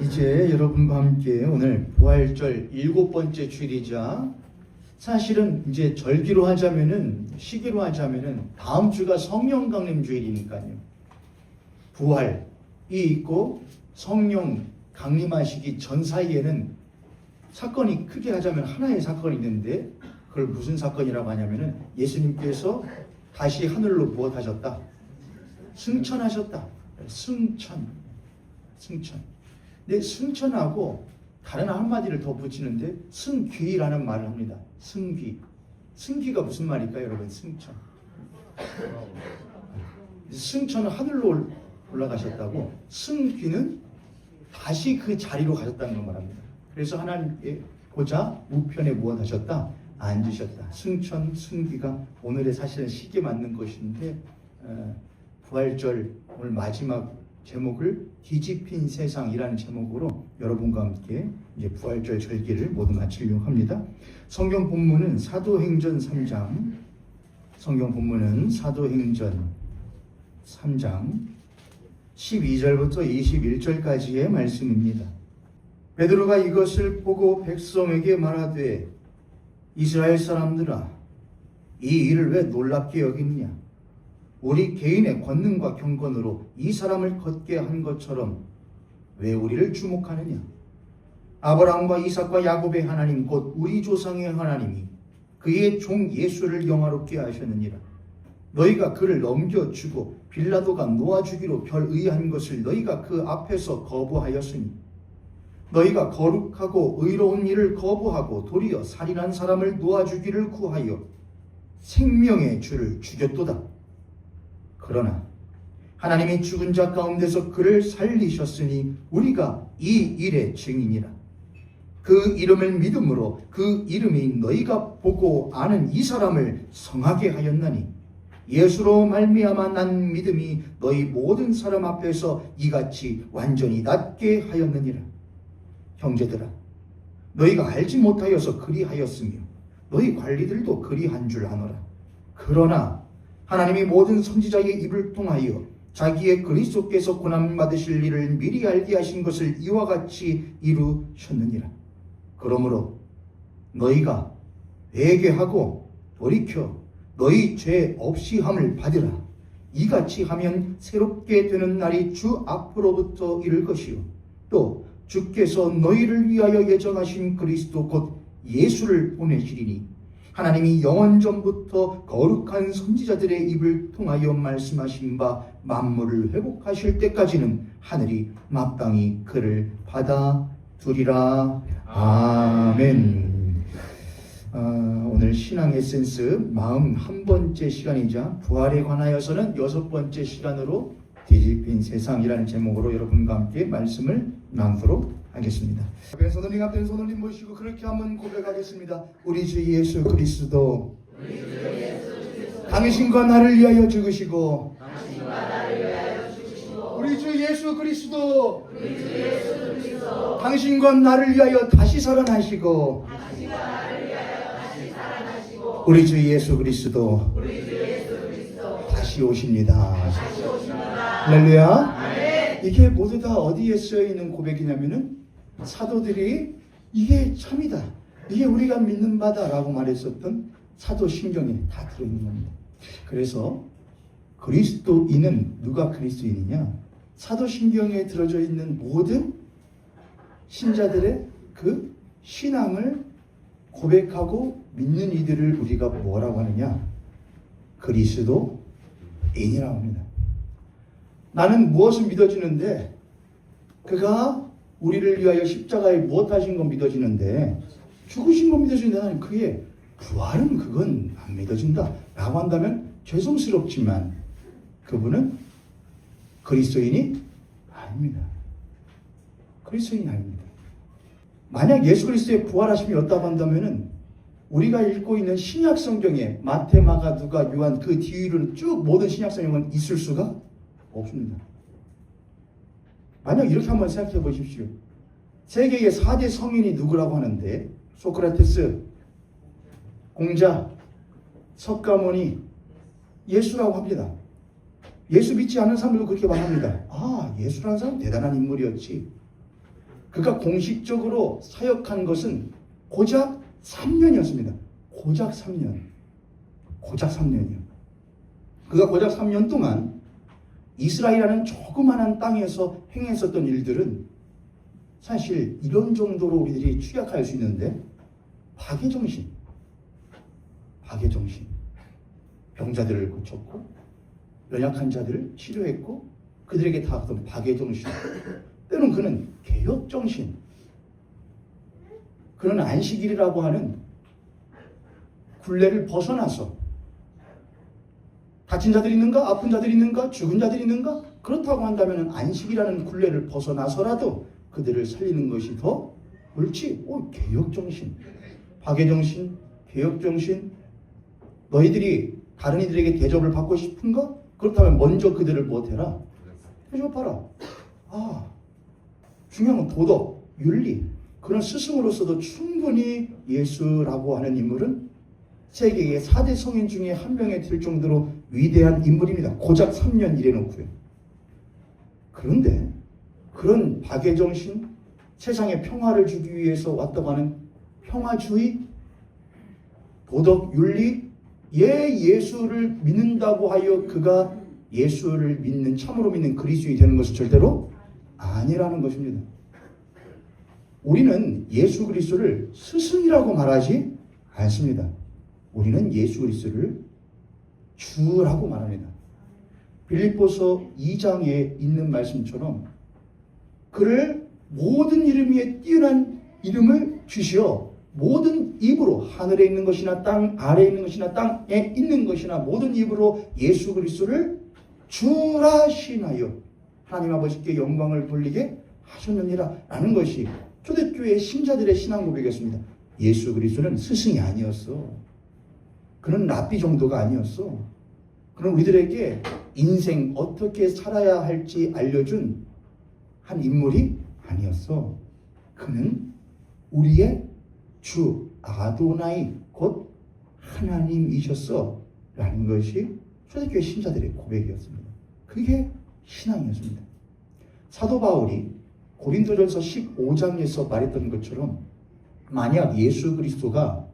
이제 여러분과 함께 오늘 부활절 7번째 주일이자 사실은 이제 절기로 하자면은 시기로 하자면은 다음 주가 성령 강림 주일이니까요. 부활이 있고 성령 강림하시기 전 사이에는 사건이 크게 하자면 하나의 사건이 있는데 그걸 무슨 사건이라고 하냐면은 예수님께서 다시 하늘로 무엇하셨다? 승천하셨다. 승천. 근데 승천하고 다른 한마디를 더 붙이는데 승귀라는 말을 합니다. 승귀가 무슨 말일까요, 여러분? 승천은 하늘로 올라가셨다고, 승귀는 다시 그 자리로 가셨다는 걸 말합니다. 그래서 하나님의 보좌 우편에 무엇하셨다? 앉으셨다. 승천, 승귀가 오늘의 사실은 시기에 맞는 것인데 부활절 오늘 마지막 제목을 뒤집힌 세상이라는 제목으로 여러분과 함께 이제 부활절 절기를 모두 마치려고 합니다. 성경 본문은 사도행전 3장, 성경 본문은 사도행전 3장 12절부터 21절까지의 말씀입니다. 베드로가 이것을 보고 백성에게 말하되 이스라엘 사람들아, 이 일을 왜 놀랍게 여기느냐? 우리 개인의 권능과 경건으로 이 사람을 걷게 한 것처럼 왜 우리를 주목하느냐? 아브라함과 이삭과 야곱의 하나님 곧 우리 조상의 하나님이 그의 종 예수를 영화롭게 하셨느니라. 너희가 그를 넘겨주고 빌라도가 놓아주기로 결의한 것을 너희가 그 앞에서 거부하였으니 너희가 거룩하고 의로운 일을 거부하고 도리어 살인한 사람을 놓아주기를 구하여 생명의 주를 죽였도다. 그러나 하나님이 죽은 자 가운데서 그를 살리셨으니 우리가 이 일의 증인이라. 그 이름을 믿음으로 그 이름이 너희가 보고 아는 이 사람을 성하게 하였나니 예수로 말미암아 난 믿음이 너희 모든 사람 앞에서 이같이 완전히 낫게 하였느니라. 형제들아, 너희가 알지 못하여서 그리하였으며 너희 관리들도 그리한 줄 아노라. 그러나 하나님이 모든 선지자의 입을 통하여 자기의 그리스도께서 고난 받으실 일을 미리 알게 하신 것을 이와 같이 이루셨느니라. 그러므로 너희가 회개하고 돌이켜 너희 죄 없이 함을 받으라. 이같이 하면 새롭게 되는 날이 주 앞으로부터 이를 것이요 또 주께서 너희를 위하여 예정하신 그리스도 곧 예수를 보내시리니 하나님이 영원 전부터 거룩한 선지자들의 입을 통하여 말씀하신 바 만물을 회복하실 때까지는 하늘이 마땅히 그를 받아두리라. 아멘. 오늘 신앙 에센스 41번째 시간이자 부활에 관하여서는 6번째 시간으로 뒤집힌 세상이라는 제목으로 여러분과 함께 말씀을 나누도록 하겠습니다. 손님 앞에 손님 모시고 그렇게 한번 고백하겠습니다. 우리 주 예수 그리스도 당신과 나를 위하여 죽으시고 우리 주 예수 그리스도 당신과 나를 위하여 다시 살아나시고 우리 주 예수 그리스도 다시 오십니다. 할렐루야. 이게 모두 다 어디에 쓰여있는 고백이냐면은 사도들이 이게 참이다, 이게 우리가 믿는 바다 라고 말했었던 사도신경에 다 들어있는 겁니다. 그래서 그리스도인은 누가 그리스도인이냐? 사도신경에 들어져 있는 모든 신자들의 그 신앙을 고백하고 믿는 이들을 우리가 뭐라고 하느냐? 그리스도인이라고 합니다. 나는 무엇을 믿어지는데 그가 우리를 위하여 십자가에 무엇하신 건 믿어지는데 죽으신 건 믿어지는데 나는 그의 부활은 그건 안 믿어진다 라고 한다면 죄송스럽지만 그분은 그리스도인이 아닙니다. 그리스도인이 아닙니다. 만약 예수 그리스도의 부활하심이 없다고 한다면은 우리가 읽고 있는 신약 성경에 마태, 마가, 누가, 요한 그 뒤로는 쭉 모든 신약 성경은 있을 수가 없습니다. 만약 이렇게 한번 생각해 보십시오. 세계의 4대 성인이 누구라고 하는데 소크라테스, 공자, 석가모니, 예수라고 합니다. 예수 믿지 않는 사람들도 그렇게 말합니다. 아, 예수라는 사람 대단한 인물이었지. 그가 공식적으로 사역한 것은 고작 3년이었습니다. 고작 3년. 고작 3년이요. 그가 고작 3년 동안 이스라엘이라는 조그마한 땅에서 행했었던 일들은 사실 이런 정도로 우리들이 취약할 수 있는데, 박해정신. 병자들을 고쳤고 연약한 자들을 치료했고 그들에게 다 어떤 박해정신. 때로는 그는 개혁정신. 그는 안식일이라고 하는 굴레를 벗어나서 다친 자들이 있는가? 아픈 자들이 있는가? 죽은 자들이 있는가? 그렇다고 한다면 안식이라는 굴레를 벗어나서라도 그들을 살리는 것이 더 옳지. 개혁정신, 박해정신, 개혁정신. 너희들이 다른 이들에게 대접을 받고 싶은가? 그렇다면 먼저 그들을 못해라. 대접하라. 중요한 건 도덕, 윤리. 그런 스승으로서도 충분히 예수라고 하는 인물은 세계의 4대 성인 중에 한 명이 될 정도로 위대한 인물입니다. 고작 3년 일해놓고요. 그런데 그런 박해정신, 세상에 평화를 주기 위해서 왔다고 하는 평화주의, 도덕, 윤리, 예수를 믿는다고 하여 그가 예수를 믿는, 참으로 믿는 그리스도인이 되는 것은 절대로 아니라는 것입니다. 우리는 예수 그리스도를 스승이라고 말하지 않습니다. 우리는 예수 그리스도를 주라고 말합니다. 빌립보서 2장에 있는 말씀처럼 그를 모든 이름 위에 뛰어난 이름을 주시어 모든 입으로, 하늘에 있는 것이나 땅 아래에 있는 것이나 땅에 있는 것이나 모든 입으로 예수 그리스도를 주라 시인하여 하나님 아버지께 영광을 돌리게 하셨느니라 라는 것이 초대교회 신자들의 신앙 고백이었습니다. 예수 그리스도는 스승이 아니었어. 그는 랍비 정도가 아니었어. 그는 우리들에게 인생 어떻게 살아야 할지 알려준 한 인물이 아니었어. 그는 우리의 주 아도나이 곧 하나님이셨어 라는 것이 초대교회 신자들의 고백이었습니다. 그게 신앙이었습니다. 사도 바울이 고린도전서 15장에서 말했던 것처럼 만약 예수 그리스도가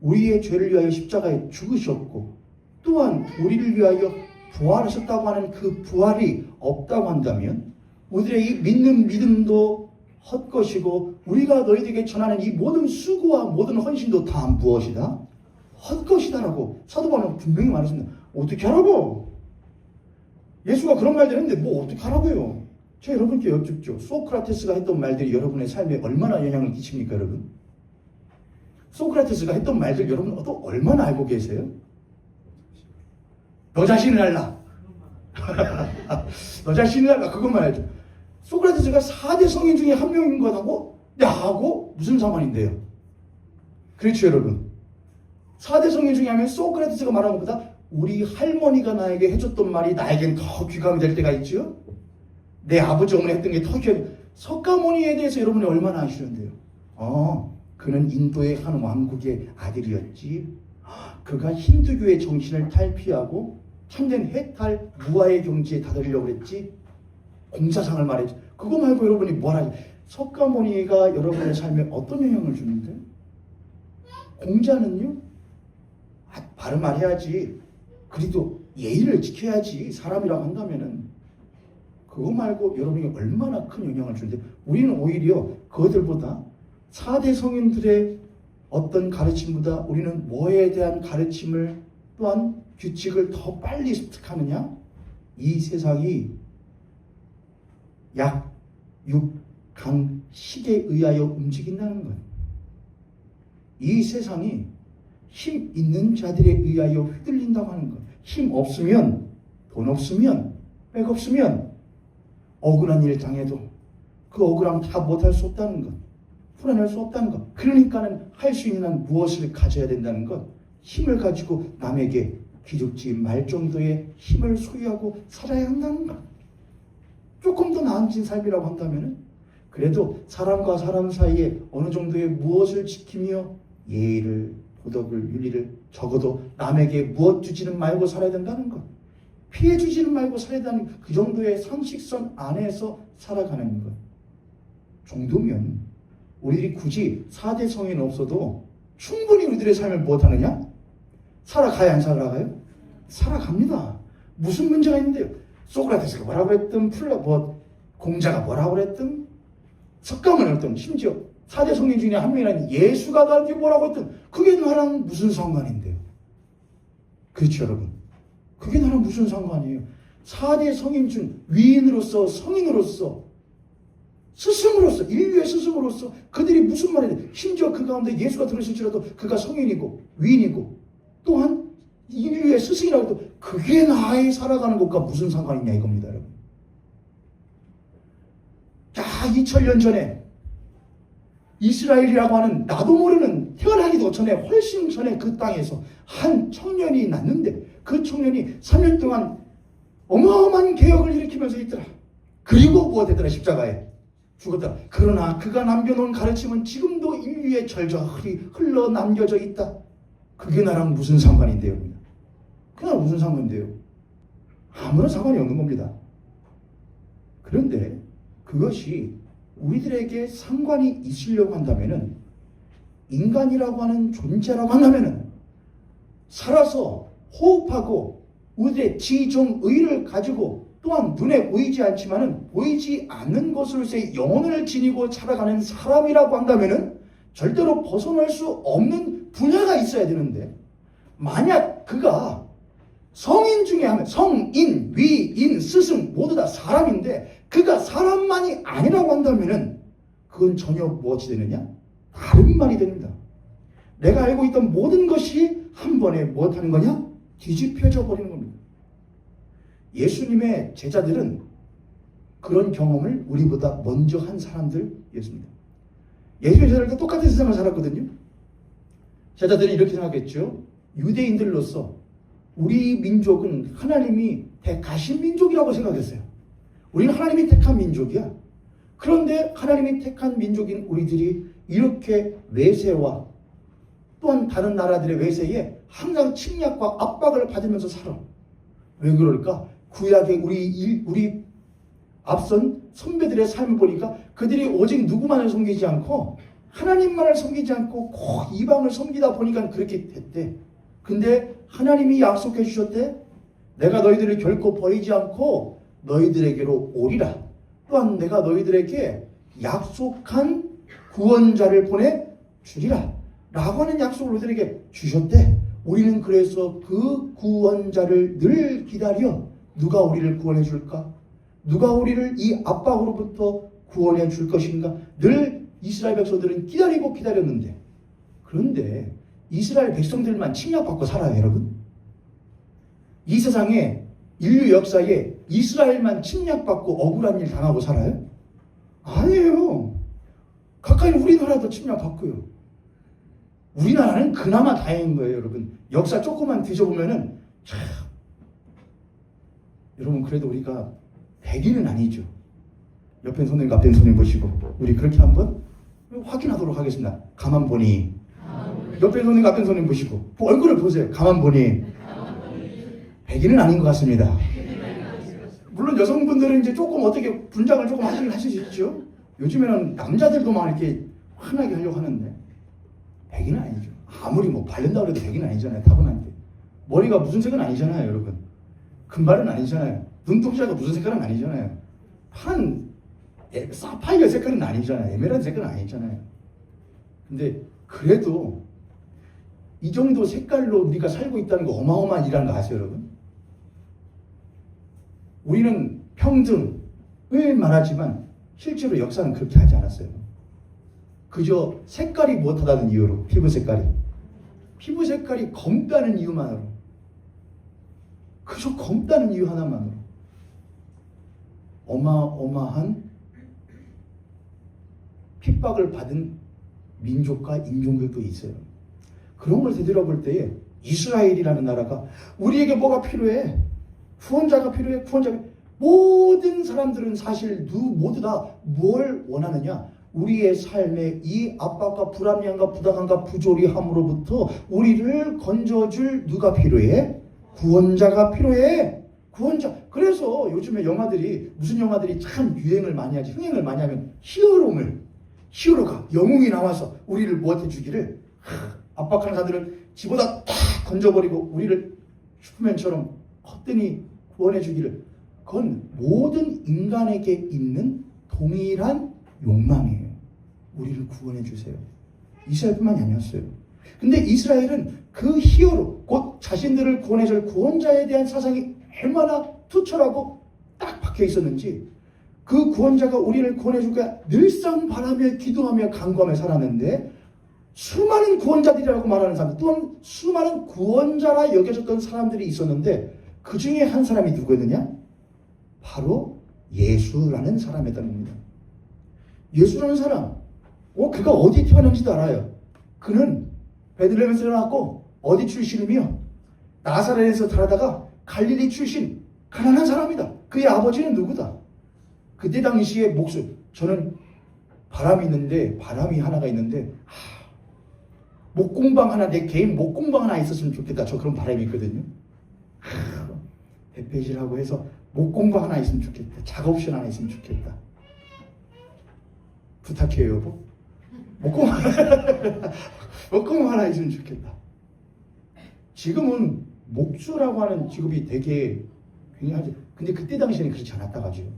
우리의 죄를 위하여 십자가에 죽으셨고 또한 우리를 위하여 부활하셨다고 하는 그 부활이 없다고 한다면 우리의 이 믿는 믿음도 헛것이고 우리가 너희들에게 전하는 이 모든 수고와 모든 헌신도 다 무엇이다? 헛것이다라고 사도 바울은 분명히 말했습니다. 어떻게 하라고? 예수가 그런 말들 했는데 뭐 어떻게 하라고요? 제가 여러분께 여쭙죠. 소크라테스가 했던 말들이 여러분의 삶에 얼마나 영향을 끼칩니까, 여러분? 소크라테스가 했던 말들 여러분 또 얼마나 알고 계세요? 너 자신을 알라. 너 자신을 알라. 그것만 알죠. 소크라테스가 4대 성인 중에 한 명인 것하고 나하고 무슨 상관인데요? 그렇죠, 여러분. 4대 성인 중에 하면 소크라테스가 말한 것보다 우리 할머니가 나에게 해줬던 말이 나에겐 더 귀감이 될 때가 있죠. 내 아버지 어머니 했던 게 더 귀감이. 석가모니에 대해서 여러분이 얼마나 아시는데요? 그는 인도의 한 왕국의 아들이었지. 그가 힌두교의 정신을 탈피하고 참된 해탈 무아의 경지에 다다르려고 했지. 공자상을 말했지. 그거 말고 여러분이 뭘 하지? 석가모니가 여러분의 삶에 어떤 영향을 주는데? 공자는요? 바른 말 해야지. 그래도 예의를 지켜야지. 사람이라고 한다면은. 그거 말고 여러분이 얼마나 큰 영향을 주는데 우리는 오히려 그들보다 4대 성인들의 어떤 가르침보다 우리는 뭐에 대한 가르침을 또한 규칙을 더 빨리 습득하느냐? 이 세상이 약 6강식에 의하여 움직인다는 것. 이 세상이 힘 있는 자들에 의하여 휘둘린다고 하는 것. 힘 없으면, 돈 없으면, 백 없으면 억울한 일 당해도 그 억울함 다 못할 수 없다는 것. 풀어낼 수 없다는 것. 그러니까는 할 수 있는 한 무엇을 가져야 된다는 것. 힘을 가지고 남에게 기죽지 말 정도의 힘을 소유하고 살아야 한다는 것. 조금 더 나아진 삶이라고 한다면 그래도 사람과 사람 사이에 어느 정도의 무엇을 지키며 예의를, 도덕을, 윤리를 적어도 남에게 무엇 주지는 말고 살아야 된다는 것. 피해 주지는 말고 살아야 된다는 그 정도의 상식선 안에서 살아가는 것. 정도면 우리들이 굳이 4대 성인 없어도 충분히 우리들의 삶을 무엇하느냐? 살아가야 안 살아가요? 살아갑니다. 무슨 문제가 있는데요? 소크라테스가 뭐라고 했든 공자가 뭐라고 했든 석가모니가 했든 심지어 4대 성인 중에 한 명이라는 예수가 나한테 뭐라고 했든 그게 나랑 무슨 상관인데요? 그렇죠 여러분? 그게 나랑 무슨 상관이에요? 4대 성인 중 위인으로서 성인으로서 스승으로서 인류의 스승으로서 그들이 무슨 말이냐 심지어 그 가운데 예수가 들으실지라도 그가 성인이고 위인이고 또한 인류의 스승이라고 해도 그게 나의 살아가는 것과 무슨 상관이냐 이겁니다 여러분. 자 2000년 전에 이스라엘이라고 하는 나도 모르는 태어나기도 전에 훨씬 전에 그 땅에서 한 청년이 났는데 그 청년이 3년 동안 어마어마한 개혁을 일으키면서 있더라. 그리고 무엇했더라? 십자가에 죽었다. 그러나 그가 남겨놓은 가르침은 지금도 인류의 절저히 흘러 남겨져 있다. 그게 나랑 무슨 상관인데요? 그게 나랑 무슨 상관인데요? 아무런 상관이 없는 겁니다. 그런데 그것이 우리들에게 상관이 있으려고 한다면은 인간이라고 하는 존재라고 한다면은 살아서 호흡하고 우리의 지정의를 가지고 또한 눈에 보이지 않지만은 보이지 않는 것으로서의 영혼을 지니고 살아가는 사람이라고 한다면은 절대로 벗어날 수 없는 분야가 있어야 되는데 만약 그가 성인 중에 하면 성인, 위인, 스승 모두 다 사람인데 그가 사람만이 아니라고 한다면은 그건 전혀 무엇이 되느냐? 다른 말이 됩니다. 내가 알고 있던 모든 것이 한 번에 무엇하는 거냐? 뒤집혀져 버리는 겁니다. 예수님의 제자들은 그런 경험을 우리보다 먼저 한 사람들이었습니다. 예수님의 제자들도 똑같은 세상을 살았거든요. 제자들이 이렇게 생각했죠. 유대인들로서 우리 민족은 하나님이 택하신 민족이라고 생각했어요. 우리는 하나님이 택한 민족이야. 그런데 하나님이 택한 민족인 우리들이 이렇게 외세와 또한 다른 나라들의 외세에 항상 침략과 압박을 받으면서 살아. 왜 그럴까? 구약의 우리 앞선 선배들의 삶을 보니까 그들이 오직 누구만을 섬기지 않고 하나님만을 섬기지 않고 꼭 이방을 섬기다 보니까 그렇게 됐대. 근데 하나님이 약속해 주셨대. 내가 너희들을 결코 버리지 않고 너희들에게로 오리라. 또한 내가 너희들에게 약속한 구원자를 보내주리라. 라고 하는 약속을 너희들에게 주셨대. 우리는 그래서 그 구원자를 늘 기다려. 누가 우리를 구원해 줄까? 누가 우리를 이 압박으로부터 구원해 줄 것인가? 늘 이스라엘 백성들은 기다리고 기다렸는데 그런데 이스라엘 백성들만 침략받고 살아요 여러분? 이 세상에 인류 역사에 이스라엘만 침략받고 억울한 일 당하고 살아요? 아니에요. 가까이 우리나라도 침략받고요. 우리나라는 그나마 다행인 거예요 여러분. 역사 조금만 뒤져보면은 참 여러분 그래도 우리가 백인은 아니죠. 옆에 손님 앞에 손님 보시고 우리 그렇게 한번 확인하도록 하겠습니다. 가만 보니 옆에 손님 앞에 손님 보시고 얼굴을 보세요. 가만 보니 백인은 아닌 것 같습니다. 물론 여성분들은 이제 조금 어떻게 분장을 조금 하시긴 하시죠. 요즘에는 남자들도 막 이렇게 환하게 하려고 하는데 백인은 아니죠. 아무리 뭐 바른다고 해도 백인은 아니잖아요. 타고난데 머리가 무슨 색은 아니잖아요 여러분. 금발은 아니잖아요. 눈동자가 무슨 색깔은 아니잖아요. 파란 사파이어 색깔은 아니잖아요. 에메랄드 색깔은 아니잖아요. 근데 그래도 이 정도 색깔로 우리가 살고 있다는 거 어마어마한 일이라는 거 아세요 여러분? 우리는 평등을 말하지만 실제로 역사는 그렇게 하지 않았어요. 그저 색깔이 못하다는 이유로 피부 색깔이 검다는 이유만으로 그저 검다는 이유 하나만으로 어마어마한 핍박을 받은 민족과 인종들도 있어요. 그런 걸 되돌아볼 때에 이스라엘이라는 나라가 우리에게 뭐가 필요해? 구원자가 필요해. 모든 사람들은 사실 모두 다 뭘 원하느냐? 우리의 삶에 이 압박과 불합리함과 부당함과 부조리함으로부터 우리를 건져줄 누가 필요해? 구원자가 필요해. 구원자. 그래서 요즘에 영화들이 무슨 영화들이 참 유행을 많이 하지, 흥행을 많이 하면 히어로가 영웅이 나와서 우리를 무엇해 주기를, 압박하는 자들을 집어다 탁 던져버리고 우리를 슈퍼맨처럼 헛되이 구원해 주기를. 그건 모든 인간에게 있는 동일한 욕망이에요. 우리를 구원해 주세요. 이스라엘뿐만이 아니었어요. 근데 이스라엘은 그 히어로, 곧 자신들을 구원해 줄 구원자에 대한 사상이 얼마나 투철하고 딱 박혀 있었는지, 그 구원자가 우리를 구원해 줄 거야 늘상 바라며 기도하며 간구하며 살았는데, 수많은 구원자들이라고 말하는 사람들, 또한 수많은 구원자라 여겨졌던 사람들이 있었는데, 그 중에 한 사람이 누구였느냐? 바로 예수라는 사람이었다는 겁니다. 예수라는 사람, 그가 어디 태어난지도 알아요. 그는 베들레헴에서 태어났고 어디 출신이며 나사렛에서 자라다가 갈릴리 출신 가난한 사람이다. 그의 아버지는 누구다? 그때 당시에 저는 바람이 하나가 있는데, 목공방 하나, 내 개인 목공방 하나 있었으면 좋겠다. 저 그런 바람이 있거든요. 대패질하고 해서 목공방 하나 있으면 좋겠다. 작업실 하나 있으면 좋겠다. 부탁해요, 여보. 목공 하나 있으면 좋겠다. 지금은 목수라고 하는 직업이 되게 굉장하지. 근데 그때 당시에는 그렇지 않았다 가지고.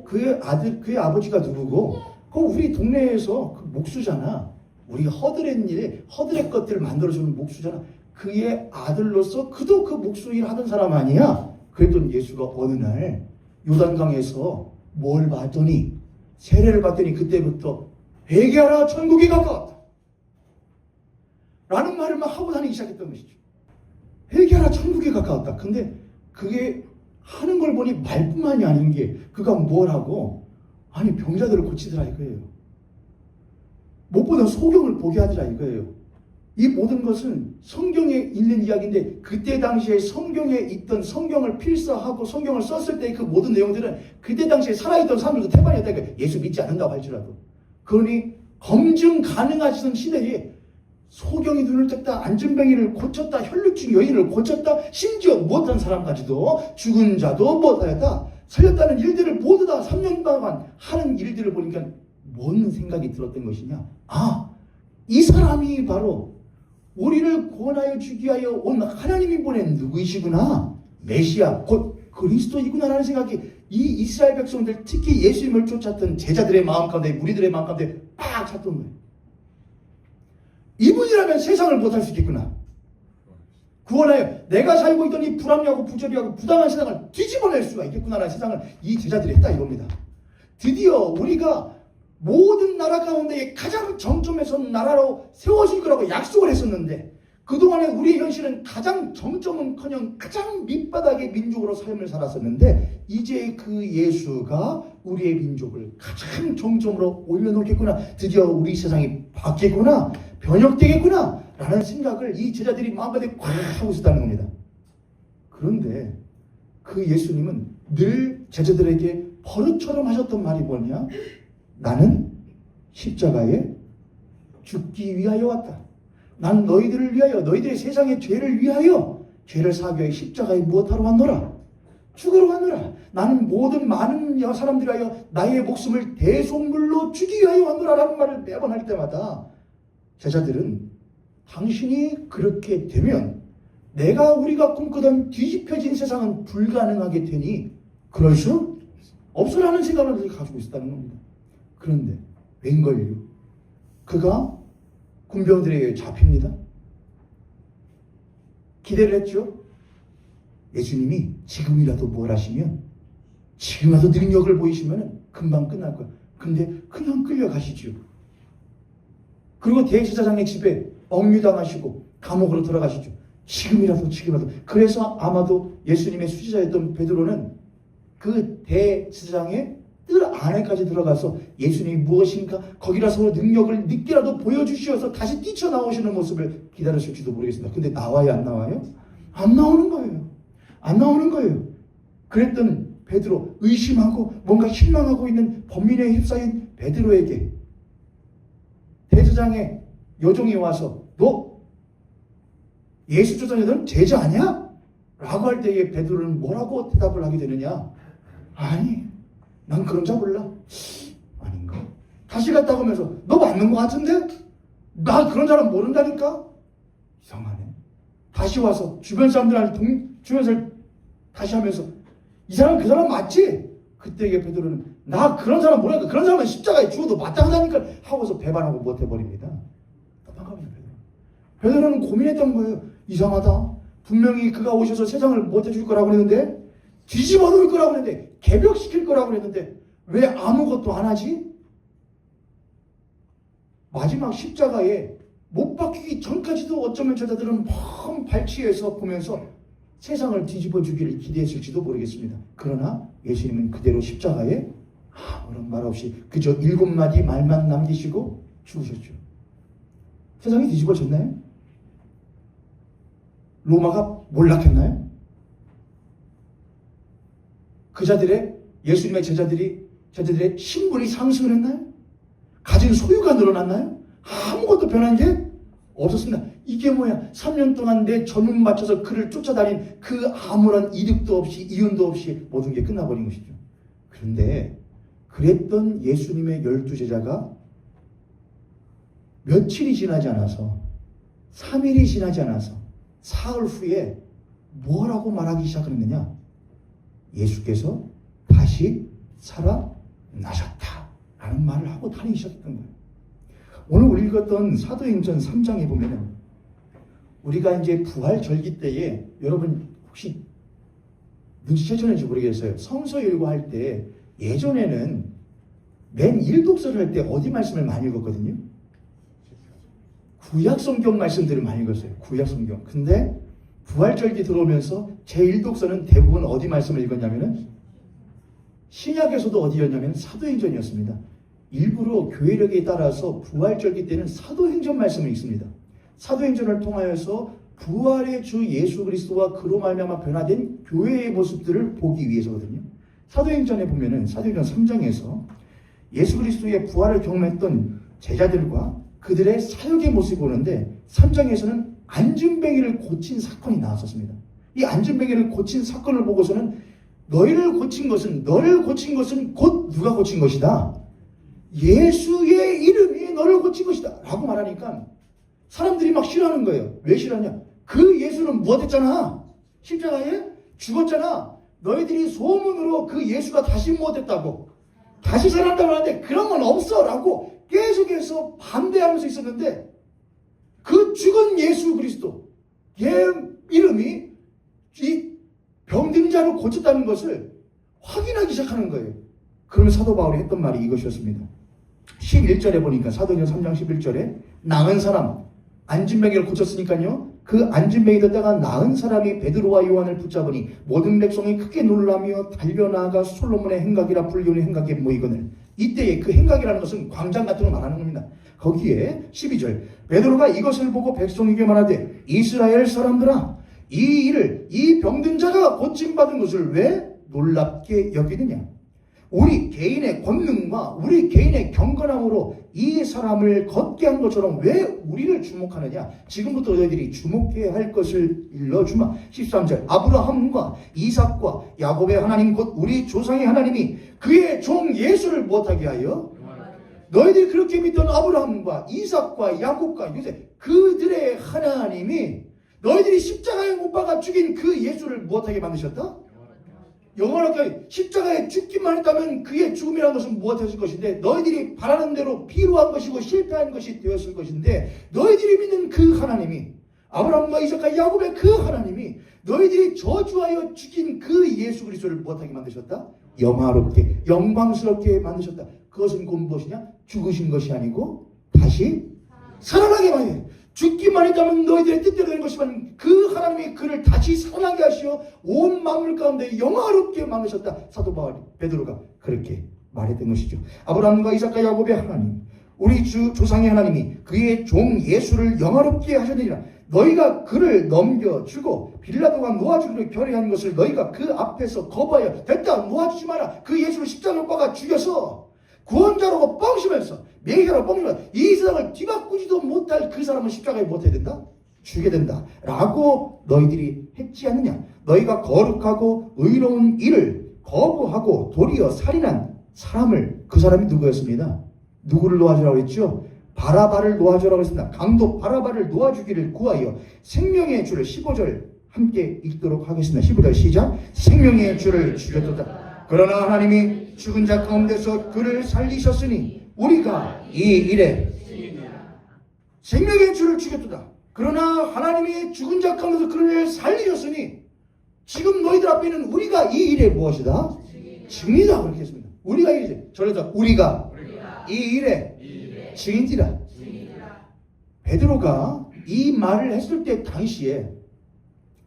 그의 아버지가 누구고? 우리 동네에서 그 목수잖아. 우리가 허드렛 것들을 만들어주는 목수잖아. 그의 아들로서 그도 그 목수 일 하던 사람 아니야? 그랬던 예수가 어느 날 요단강에서 세례를 받더니 그때부터 회개하라, 천국이 가까웠다 라는 말을 막 하고 다니기 시작했던 것이죠. 회개하라, 천국이 가까웠다. 근데 그게 하는 걸 보니 말뿐만이 아닌 게, 그가 뭘 하고, 병자들을 고치더라 이거예요. 무엇보다 소경을 보게 하더라 이거예요. 이 모든 것은 성경에 있는 이야기인데, 그때 당시에 성경에 있던, 성경을 필사하고 성경을 썼을 때 그 모든 내용들은 그때 당시에 살아있던 사람들도 태반이었다니까. 예수 믿지 않는다고 할지라도. 그러니 검증 가능하시던 시대에 소경이 눈을 떴다, 안전뱅이를 고쳤다, 혈루증 여인을 고쳤다, 심지어 못한 사람까지도, 죽은 자도 못하였다, 살렸다는 일들을 모두 다 3년 동안 하는 일들을 보니까 뭔 생각이 들었던 것이냐? 이 사람이 바로 우리를 구원하여 주기 위하여 온 하나님이 보낸 누구이시구나, 메시아 곧 그리스도이구나라는 생각이 이 이스라엘 백성들, 특히 예수님을 쫓았던 제자들의 마음 가운데, 무리들의 마음 가운데 빡 찼던 거예요. 이분이라면 세상을 못할 수 있겠구나. 구원하여 내가 살고 있던 이 불합리하고 부조리하고 부당한 세상을 뒤집어낼 수가 있겠구나라는 세상을 이 제자들이 했다 이겁니다. 드디어 우리가 모든 나라 가운데 가장 정점에 선 나라로 세워질 거라고 약속을 했었는데, 그동안에 우리의 현실은 가장 정점은커녕 가장 밑바닥의 민족으로 삶을 살았었는데, 이제 그 예수가 우리의 민족을 가장 정점으로 올려놓겠구나, 드디어 우리 세상이 바뀌겠구나, 변혁되겠구나 라는 생각을 이 제자들이 마음가짐 꽉 하고 있었다는 겁니다. 그런데 그 예수님은 늘 제자들에게 버릇처럼 하셨던 말이 뭐냐? 나는 십자가에 죽기 위하여 왔다. 나는 너희들을 위하여, 너희들의 세상의 죄를 위하여, 죄를 사하기 위하여 십자가에 무엇하러 왔노라? 죽으러 왔노라. 나는 모든 많은 사람들을 위하여 나의 목숨을 대속물로 주기 위하여 왔노라 라는 말을 매번 할 때마다 제자들은, 당신이 그렇게 되면 우리가 꿈꾸던 뒤집혀진 세상은 불가능하게 되니 그럴 수 없으라는 생각을 가지고 있었다는 겁니다. 그런데 웬걸요? 그가 군병들에게 잡힙니다. 기대를 했죠. 예수님이 지금이라도 뭘 하시면, 지금이라도 능력을 보이시면 금방 끝날 거야. 근데 그냥 끌려가시죠. 그리고 대제사장의 집에 억류당하시고 감옥으로 들어가시죠. 지금이라도. 그래서 아마도 예수님의 수지자였던 베드로는 그 대제사장의 뜰 안에까지 들어가서 예수님이 무엇인가 거기라서 능력을 늦게라도 보여주시어서 다시 뛰쳐나오시는 모습을 기다렸을지도 모르겠습니다. 근데 나와요, 안 나와요? 안 나오는 거예요. 그랬던 베드로, 의심하고 뭔가 실망하고 있는 범민에 휩싸인 베드로에게 대제사장의 여종이 와서, 너 예수 쫓아내던 제자 아니야? 라고 할 때에 베드로는 뭐라고 대답을 하게 되느냐? 아니, 난 그런 자 몰라. 아닌가? 다시 갔다 오면서 너 맞는 것 같은데? 나 그런 사람 모른다니까? 이상하네. 다시 와서 주변 사람들한테 주변 사람 다시 하면서 이 사람 그 사람 맞지? 그때 베드로는 나 그런 사람 모르니까 그런 사람은 십자가에 죽어도 마땅하다니까 하고서 배반하고 못해버립니다. 답답합니다. 베드로는 고민했던 거예요. 이상하다. 분명히 그가 오셔서 세상을 못해줄 거라고 했는데, 뒤집어 놓을 거라고 했는데, 개벽시킬 거라고 했는데 왜 아무것도 안 하지? 마지막 십자가에 못 박히기 전까지도 어쩌면 저자들은 펑 발치해서 보면서 세상을 뒤집어 주기를 기대했을지도 모르겠습니다. 그러나 예수님은 그대로 십자가에 아무런 말 없이 그저 7마디 말만 남기시고 죽으셨죠. 세상이 뒤집어졌나요? 로마가 몰락했나요? 그 자들의 예수님의 제자들의 신분이 상승을 했나요? 가진 소유가 늘어났나요? 아무것도 변한 게 없었습니다. 이게 뭐야? 3년 동안 내 전문 맞춰서 그를 쫓아다닌 그 아무런 이득도 없이 이윤도 없이 모든 게 끝나버린 것이죠. 그런데 그랬던 예수님의 12제자가 며칠이 지나지 않아서 3일이 지나지 않아서 사흘 후에 뭐라고 말하기 시작했느냐? 예수께서 다시 살아나셨다 라는 말을 하고 다니기 시작했던 거예요. 오늘 우리 읽었던 사도행전 3장에 보면은 우리가 이제 부활절기 때에 여러분 혹시 눈치채셨는지 모르겠어요. 성서 일과할 때 예전에는 맨 일독서를 할 때 어디 말씀을 많이 읽었거든요? 구약성경 말씀들을 많이 읽었어요. 구약성경. 근데 부활절기 들어오면서 제1독서는 대부분 어디 말씀을 읽었냐면은 신약에서도 어디였냐면 사도행전이었습니다. 일부러 교회력에 따라서 부활절기 때는 사도행전 말씀을 읽습니다. 사도행전을 통하여서 부활의 주 예수 그리스도와 그로 말미암아 변화된 교회의 모습들을 보기 위해서거든요. 사도행전에 보면은 사도행전 3장에서 예수 그리스도의 부활을 경험했던 제자들과 그들의 사역의 모습을 보는데 3장에서는 안진뱅이를 고친 사건이 나왔었습니다. 이 안진뱅이를 고친 사건을 보고서는 너를 고친 것은 곧 누가 고친 것이다. 예수의 이름이 너를 고친 것이다 라고 말하니까 사람들이 막 싫어하는 거예요. 왜 싫어하냐? 그 예수는 무엇했잖아? 십자가에 죽었잖아. 너희들이 소문으로 그 예수가 다시 무엇했다고 다시 살아난다고 하는데 그런 건 없어 라고 계속해서 반대하면서 있었는데 그 죽은 예수 그리스도 이름이 이 병든 자를 고쳤다는 것을 확인하기 시작하는 거예요. 그러면 사도 바울이 했던 말이 이것이었습니다. 11절에 보니까 사도행전 3장 11절에 나은 사람 안진뱅이를 고쳤으니까요. 그 안진뱅이 됐다가 나은 사람이 베드로와 요한을 붙잡으니 모든 백성이 크게 놀라며 달려나가 솔로몬의 행각이라 불리우는 행각에 모이거늘. 이때의 그 행각이라는 것은 광장 같은 걸 말하는 겁니다. 거기에 12절 베드로가 이것을 보고 백성에게 말하되 이스라엘 사람들아 이 병든 자가 고침받은 것을 왜 놀랍게 여기느냐? 우리 개인의 권능과 우리 개인의 경건함으로 이 사람을 걷게 한 것처럼 왜 우리를 주목하느냐? 지금부터 너희들이 주목해야 할 것을 일러주마. 13절 아브라함과 이삭과 야곱의 하나님 곧 우리 조상의 하나님이 그의 종 예수를 못하게 하여 너희들이 그렇게 믿던 아브라함과 이삭과 야곱과 요셉 그들의 하나님이 너희들이 십자가에 못 박아 죽인 그 예수를 무엇하게 만드셨다? 영원하게 십자가에 죽기만 했다면 그의 죽음이라는 것은 무엇했을 것인데 너희들이 바라는 대로 피로한 것이고 실패한 것이 되었을 것인데 너희들이 믿는 그 하나님이 아브라함과 이삭과 야곱의 그 하나님이 너희들이 저주하여 죽인 그 예수 그리스도를 무엇하게 만드셨다? 영화롭게 영광스럽게 만드셨다. 그것은 곧 무엇이냐? 죽으신 것이 아니고 다시 살아나게 만드셨다. 죽기만 했다면 너희들의 뜻대로 된 것이지만 그 하나님이 그를 다시 살아나게 하시어 온 만물 가운데 영화롭게 만드셨다. 사도 바울 베드로가 그렇게 말했던 것이죠. 아브라함과 이삭과 야곱의 하나님 우리 주 조상의 하나님이 그의 종 예수를 영화롭게 하셨느니라. 너희가 그를 넘겨주고 빌라도가 놓아주기로 결의한 것을 너희가 그 앞에서 거부하여 됐다 놓아주지 마라. 그 예수를 십자가에 박아 죽여서 구원자라고 뻥치면서 매개로 뻥치면서 이 세상을 뒤바꾸지도 못할 그 사람은 십자가에 못해야 된다? 주게 된다 라고 너희들이 했지 않느냐. 너희가 거룩하고 의로운 일을 거부하고 도리어 살인한 사람을, 그 사람이 누구였습니다? 누구를 놓아주라고 했죠? 바라바를 놓아주라고 했습니다. 강도 바라바를 놓아주기를 구하여 생명의 주를, 15절 함께 읽도록 하겠습니다. 15절 시작. 생명의 주를 죽였도다. 그러나 하나님이 죽은 자 가운데서 그를 살리셨으니 우리가 이 일에 생명의 주를 죽였도다. 그러나 하나님이 죽은 자 가운데서 그를 살리셨으니 지금 너희들 앞에 있는 우리가 이 일에 무엇이다? 증인이다. 그렇게 했습니다. 우리가 이 일에, 저래서 우리가 이 일에 증인이라. 베드로가 이 말을 했을 때 당시에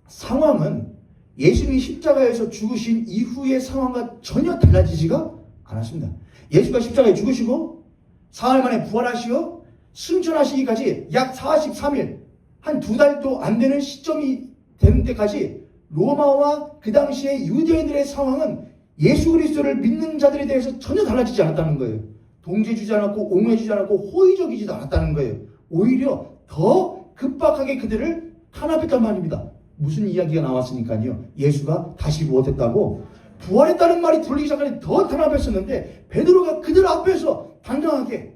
상황은 예수님이 십자가에서 죽으신 이후의 상황과 전혀 달라지지가 않았습니다. 예수가 십자가에 죽으시고 사흘 만에 부활하시어 승천하시기까지 약 43일, 한 2달도 안 되는 시점이 되는 때까지 로마와 그 당시의 유대인들의 상황은 예수 그리스도를 믿는 자들에 대해서 전혀 달라지지 않았다는 거예요. 동제주지 않았고 옹호해주지 않았고 호의적이지도 않았다는 거예요. 오히려 더 급박하게 그들을 탄압했단 말입니다. 무슨 이야기가 나왔으니까요. 예수가 다시 무엇했다고? 부활했다는 말이 들리기 시작하니 더 탄압했었는데 베드로가 그들 앞에서 당당하게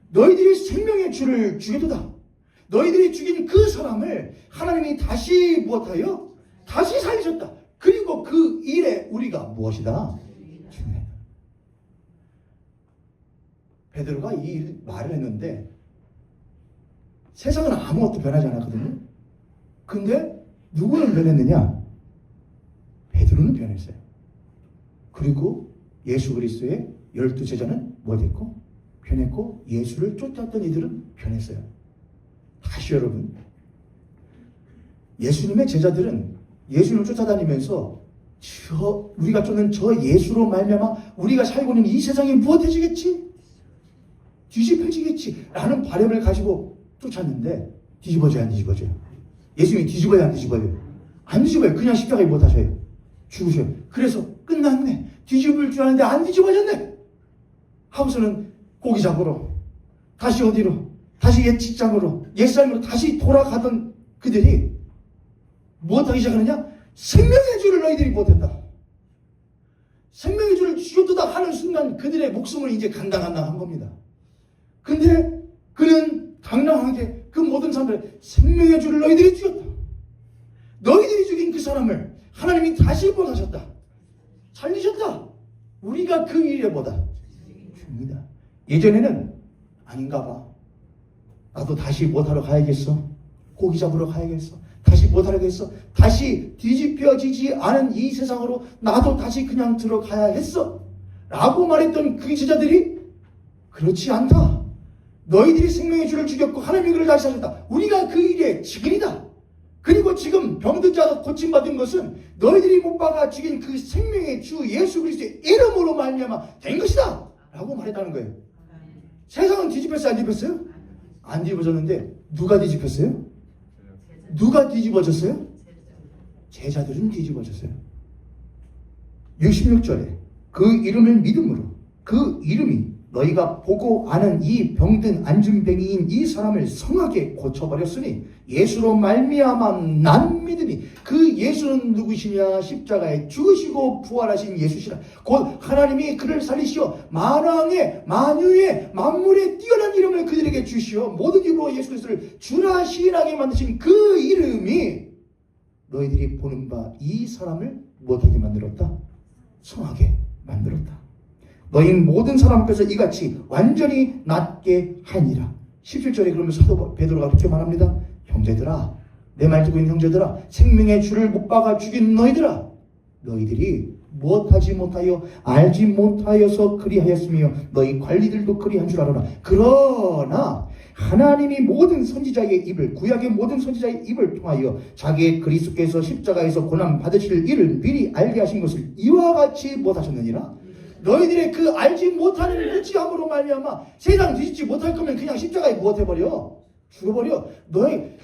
너희들이 생명의 주를 죽였도다. 너희들이 죽인 그 사람을 하나님이 다시 무엇하여? 다시 살리셨다. 그리고 그 일에 우리가 무엇이다? 베드로가 이 말을 했는데 세상은 아무것도 변하지 않았거든요. 근데 누구는 변했느냐? 베드로는 변했어요. 그리고 예수 그리스도의 12제자는 뭐 됐고? 변했고 예수를 쫓았던 이들은 변했어요. 다시 여러분, 예수님의 제자들은 예수님을 쫓아다니면서 우리가 쫓는 저 예수로 말미암아 우리가 살고 있는 이 세상이 무엇해지겠지? 뒤집혀지겠지 라는 바람을 가지고 쫓았는데 뒤집어져요, 안 뒤집어져요? 예수님이 뒤집어요, 안 뒤집어요? 안 뒤집어요. 그냥 십자가에 못 하셔요. 죽으셔요. 그래서 끝났네. 뒤집을 줄 알았는데 안 뒤집어졌네. 하고서는 고기 잡으러 다시 어디로? 다시 옛 직장으로, 옛 삶으로 다시 돌아가던 그들이 무엇하기 시작하느냐? 생명의 주를 너희들이 못했다. 생명의 주를 죽였다 하는 순간 그들의 목숨을 이제 간당간당한 겁니다. 근데 그는 당당하게 그 모든 사람들 생명의 주를 너희들이 죽였다. 너희들이 죽인 그 사람을 하나님이 다시 보하셨다. 살리셨다. 우리가 그 일에 뭐다? 줍니다. 예전에는 아닌가 봐. 나도 다시 못하러 가야겠어. 고기 잡으러 가야겠어. 다시 못하겠어. 다시 뒤집혀지지 않은 이 세상으로 나도 다시 그냥 들어가야 했어. 라고 말했던 그 제자들이 그렇지 않다. 너희들이 생명의 주를 죽였고 하나님이 그를 다시 살렸다. 우리가 그 일의 증인이다. 그리고 지금 병든 자가 고침받은 것은 너희들이 못 박아 죽인 그 생명의 주 예수 그리스도의 이름으로 말미암아 된 것이다. 라고 말했다는 거예요. 세상은 뒤집혔어요? 안 뒤집혔어요? 안 뒤집어졌는데 누가 뒤집혔어요? 누가 뒤집어졌어요? 제자들은 뒤집어졌어요. 66절에 그 이름을 믿음으로 그 이름이 너희가 보고 아는 이 병든 안진뱅이인 이 사람을 성하게 고쳐버렸으니 예수로 말미암아 난 믿으니 그 예수는 누구시냐? 십자가에 죽으시고 부활하신 예수시라. 곧 하나님이 그를 살리시어 만왕의 만유의 만물의 뛰어난 이름을 그들에게 주시어 모든 이름으로 예수 그리스도를 주라 시인하게 만드신 그 이름이 너희들이 보는 바 이 사람을 못하게 만들었다. 성하게 만들었다. 너희 모든 사람 앞에서 이같이 완전히 낫게 하니라. 17절에 그러면 사도 베드로가 그렇게 말합니다. 형제들아, 내 말 듣고 있는 형제들아, 생명의 주를 못 박아 죽인 너희들아, 너희들이 무엇하지 못하여 알지 못하여서 그리하였으며 너희 관리들도 그리한 줄 알아라. 그러나 하나님이 모든 선지자의 입을, 구약의 모든 선지자의 입을 통하여 자기의 그리스도께서 십자가에서 고난 받으실 일을 미리 알게 하신 것을 이와 같이 못하셨느니라. 너희들의 그 알지 못하는 무지함으로 말미암아 세상 뒤집지 못할 거면 그냥 십자가에 무엇해버려? 죽어버려.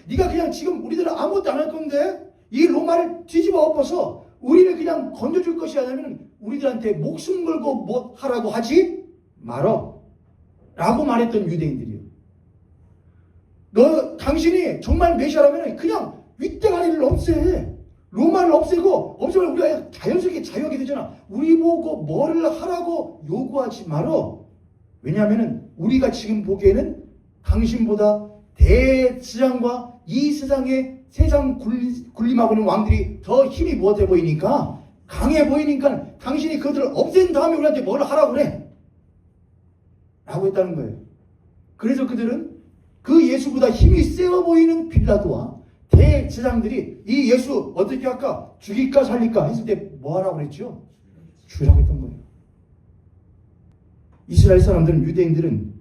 네가 그냥 지금 우리들은 아무것도 안 할 건데 이 로마를 뒤집어 엎어서 우리를 그냥 건져줄 것이 아니면 우리들한테 목숨 걸고 뭐 하라고 하지 말어 라고 말했던 유대인들이요. 당신이 정말 메시아라면 그냥 윗대가리를 없애. 로마를 없애면 우리가 자연스럽게 자유하게 되잖아. 우리 보고 뭐를 하라고 요구하지 말어. 왜냐하면 우리가 지금 보기에는 당신보다 대지장과 이 세상 군림하고 있는 왕들이 더 힘이 못해 보이니까, 강해 보이니까 당신이 그들을 없앤 다음에 우리한테 뭘 하라고 그래 라고 했다는 거예요. 그래서 그들은 그 예수보다 힘이 세어 보이는 빌라도와 대제장들이 이 예수 어떻게 할까? 죽일까 살릴까 했을 때 뭐 하라고 그랬죠? 죽이라고 했던 거예요. 이스라엘 사람들은, 유대인들은